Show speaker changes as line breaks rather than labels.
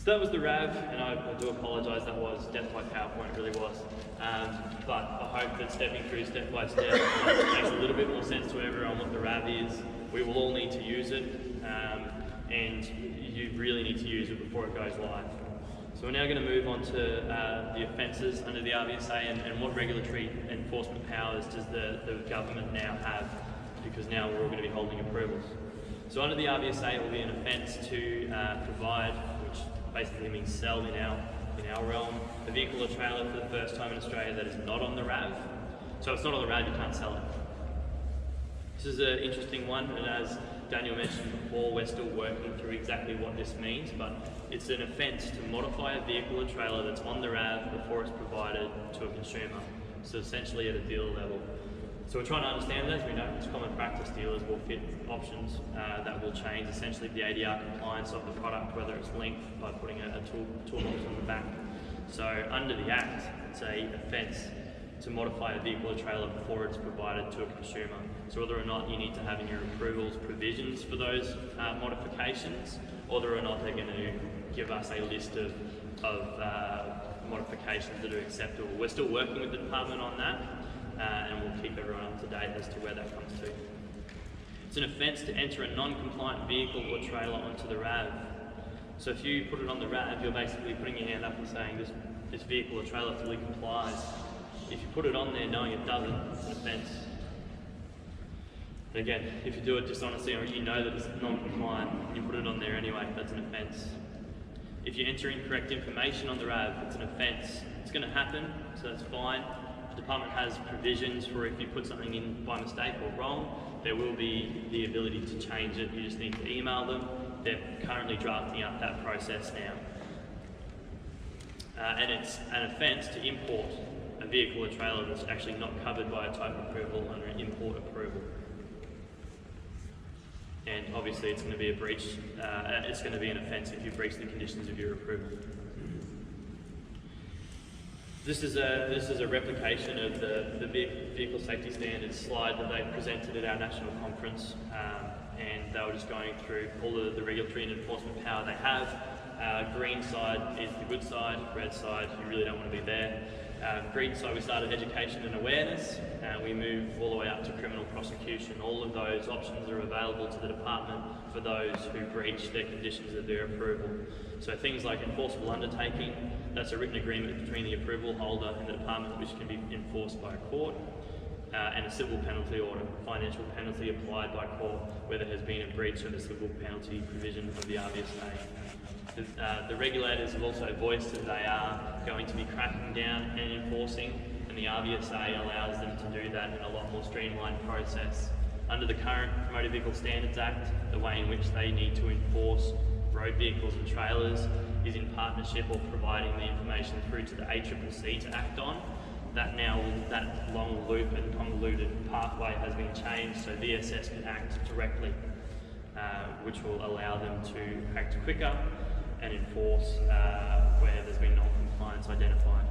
So that was the RAV, and I do apologise, that was death by PowerPoint, it really was. But I hope that stepping through step by step makes a little bit more sense to everyone what the RAV is. We will all need to use it, and you really need to use it before it goes live. So we're now going to move on to the offences under the RVSA and what regulatory enforcement powers does the government now have, because now we're all going to be holding approvals. So under the RVSA it will be an offence to provide, which basically means sell in our realm, a vehicle or trailer for the first time in Australia that is not on the RAV. So if it's not on the RAV, you can't sell it. This is an interesting one, and as Daniel mentioned before, we're still working through exactly what this means, but it's an offence to modify a vehicle or trailer that's on the RAV before it's provided to a consumer. So essentially at a dealer level. So we're trying to understand that. As we know, it's common practice, dealers will fit options that will change essentially the ADR compliance of the product, whether it's length by putting a toolbox on the back. So under the Act, it's an offence to modify a vehicle or trailer before it's provided to a consumer. So whether or not you need to have in your approvals provisions for those modifications, or whether or not they're going to give us a list of modifications that are acceptable. We're still working with the department on that, and we'll keep everyone up to date as to where that comes to. It's an offence to enter a non-compliant vehicle or trailer onto the RAV. So if you put it on the RAV, you're basically putting your hand up and saying this vehicle or trailer fully complies. If you put it on there knowing it doesn't, it's an offence. And again, if you do it dishonestly or you know that it's non-compliant and you put it on there anyway, that's an offence. If you enter incorrect information on the RAV, it's an offence. It's going to happen, so that's fine. The department has provisions for if you put something in by mistake or wrong, there will be the ability to change it. You just need to email them. They're currently drafting up that process now. And it's an offence to import a vehicle or trailer that's actually not covered by a type approval under an import approval. And obviously it's going to be a breach, it's going to be an offence if you breach the conditions of your approval. This is a replication of the vehicle safety standards slide that they presented at our national conference, and they were just going through all the regulatory and enforcement power they have. Green side is the good side, red side you really don't want to be there. Green side we started education and awareness, and we move all the way up to criminal prosecution. All of those options are available to the department for those who breach their conditions of their approval. So things like enforceable undertaking, that's a written agreement between the approval holder and the department which can be enforced by a court, and a civil penalty order, financial penalty applied by court where there has been a breach of the civil penalty provision of the RVSA. The regulators have also voiced that they are going to be cracking down and enforcing, and the RVSA allows them to do that in a lot more streamlined process. Under the current Motor Vehicle Standards Act, the way in which they need to enforce road vehicles and trailers is in partnership or providing the information through to the ACCC to act on. That long loop and convoluted pathway has been changed so VSS can act directly, which will allow them to act quicker and enforce where there's been non-compliance identified.